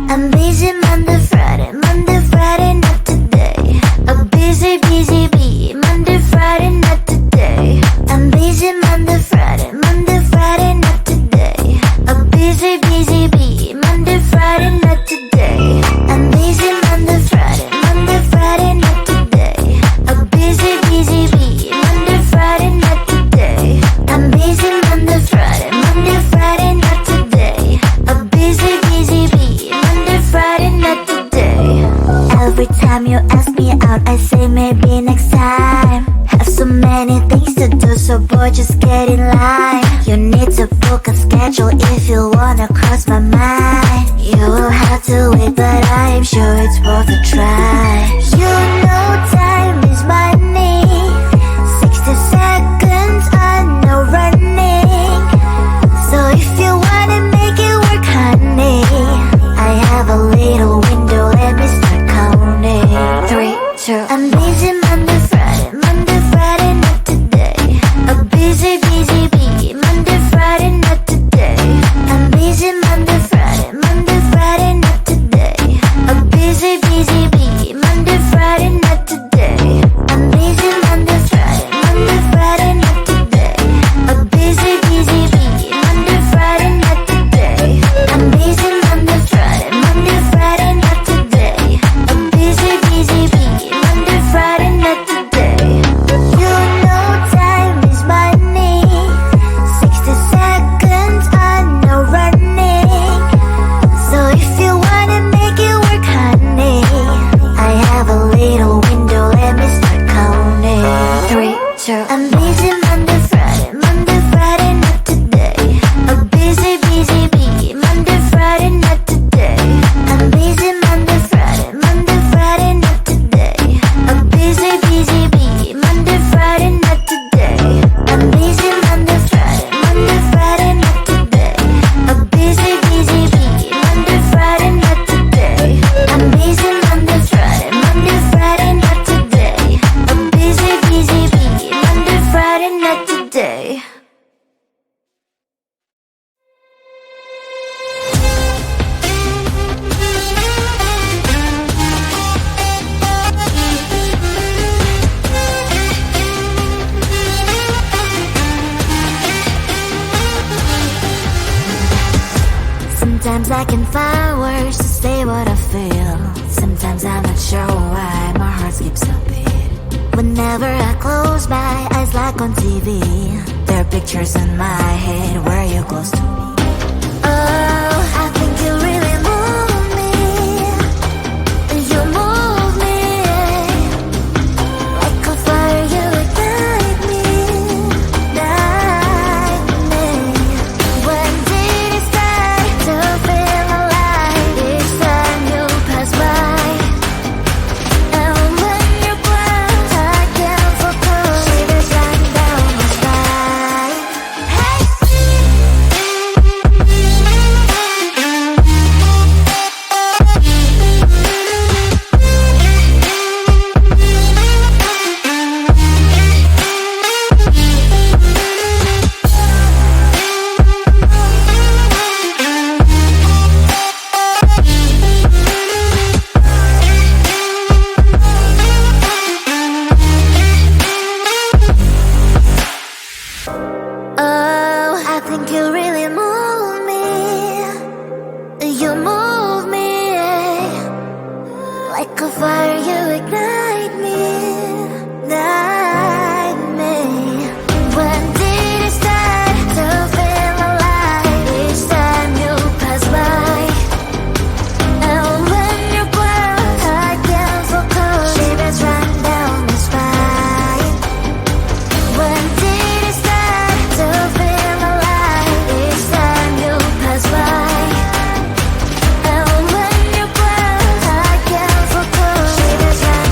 I'm busy Monday, Friday, not today. A busy, busy bee, Monday, Friday, not today. I'm busy Monday, Friday, not today. A busy, busy bee, Monday, Friday, not today. I'm busy Monday, Friday, not today. A busy, busy bee, Monday, Friday, not today. I'm busy Monday, Friday, not today. A busy, busy bee, Monday, Friday, not today. Every time you ask me out, I say maybe next time. Have so many things to do, so boy, just get in line. You need to book a schedule if you wanna cross my mind. You will have to wait, but I am sure it's worth a try. You know time is money. 60 seconds on no running. So if you wanna make it work, honey, I have a little window, let me start counting. 3, 2, I'm busy Monday, Friday, not today. A busy, busy bee, Monday, Friday, not today. I'm busy Monday, Friday, not today. A busy, busy bee, Monday, Friday, not today. I'm busy Monday, Friday, not today. A busy, busy bee, Monday, Friday, not today. I'm busy Monday, Friday, not today. A busy, busy bee, Monday, Friday, not today. You know time is money. 60 seconds on no running. So if you wanna make it work, honey, I have a little window, let me start counting. 3, 2, I'm busy Monday, Friday, not today. A busy, busy bee, Monday, Friday, not today. I'm busy Monday, Friday, not today. A busy, busy bee, Monday, Friday, not today. I'm busy Monday, Friday, not today. A busy, busy bee, Monday, Friday, not today. I'm busy Monday, Friday, not today. A busy, busy bee, Monday, Friday, not today. Sometimes I can find words to say what I feel. Sometimes I'm not sure why my heart skips a beat. Whenever I close my eyes like on TV, there are pictures in my head where you're close to me. Oh, I think you really move me. You move me. Like a fire, you ignite me. When did it start to feel alive? Each time you pass by, and when you're close, I can't focus. Shivers run down my spine. Oh, I think you really move me. You move me. Like a fire, you ignite me. Ignite me. When did it start to feel alive? Each time you pass by, and when you're close, I can't focus. Shivers run down my spine. When did it start to feel alive? Each time you pass by, and when you're close, I can't focus. Shivers run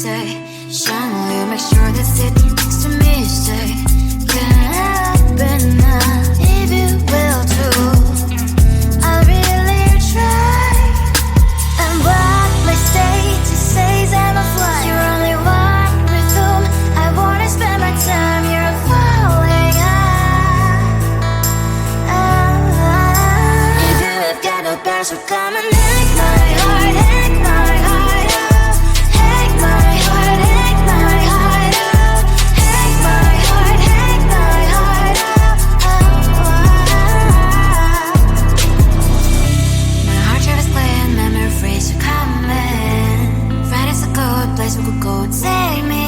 day. Shine you, make sure that sit next to me. Say, can happen now if you will too. I really try. And what my state says I'm a fly. You're only one with whom I wanna spend my time. You're falling out. If you have got no bears, so come and take my heart, take my heart out. Take my heart, take my heart out. Take my heart, take my heart out. My heart drive is clean, memories are coming. Friday's a good place we could go, take me.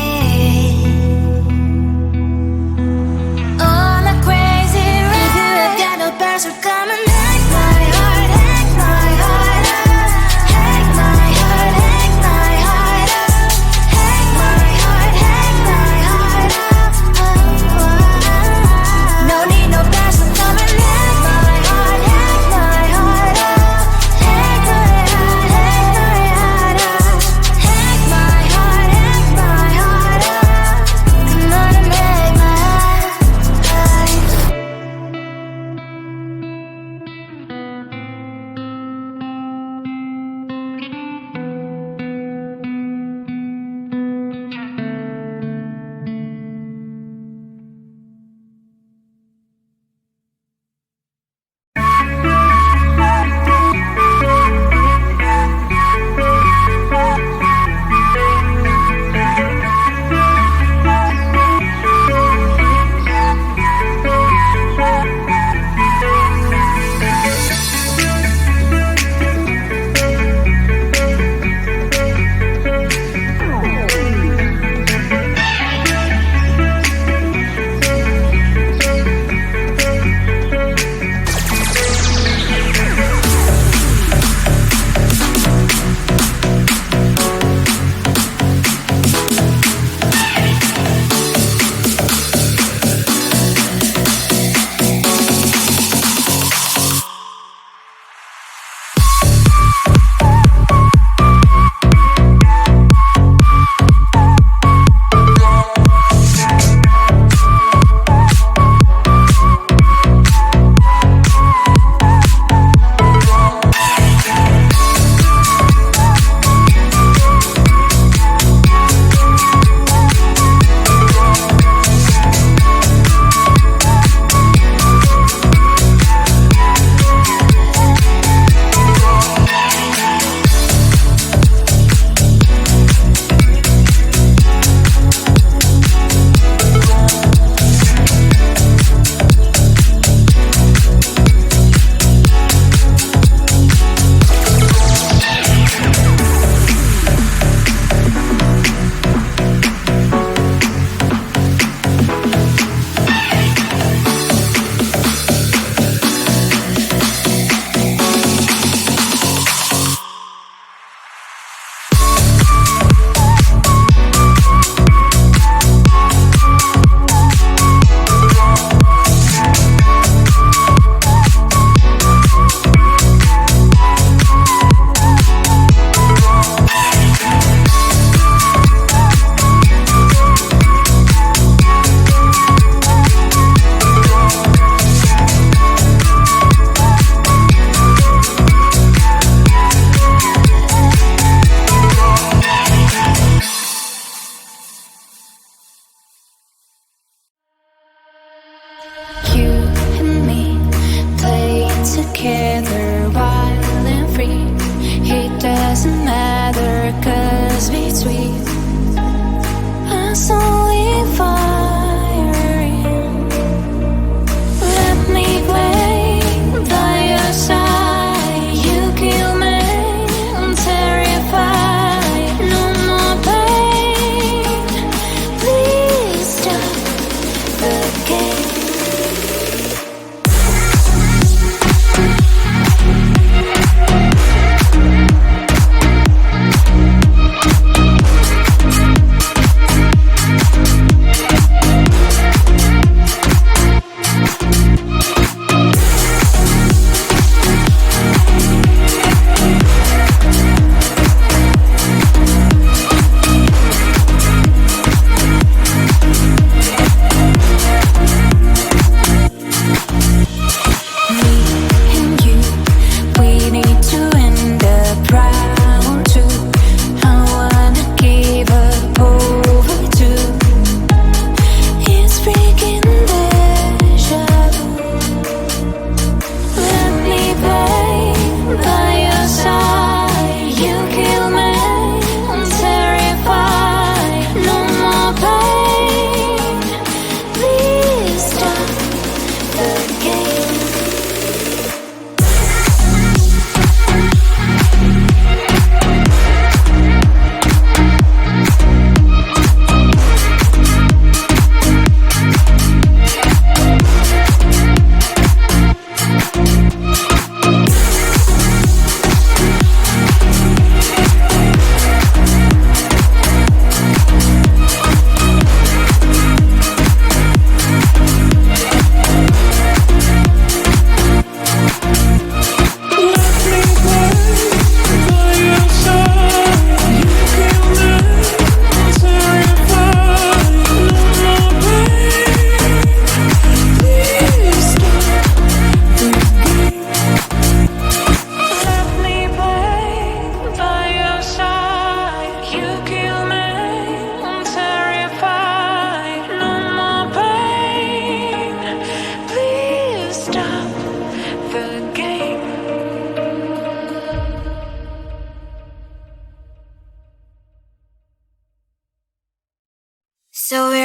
On a crazy ride. If you have got no bears, so come and take my heart, take my heart out. Take my heart, take my heart out. Take my heart, take my heart out. No need no bears, so come and take my heart, take my heart out. Take my heart, take my heart out. Take my heart, take my heart out.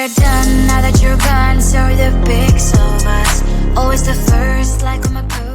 we're done, now that you're gone, so are the pics of us. Always the first, like on my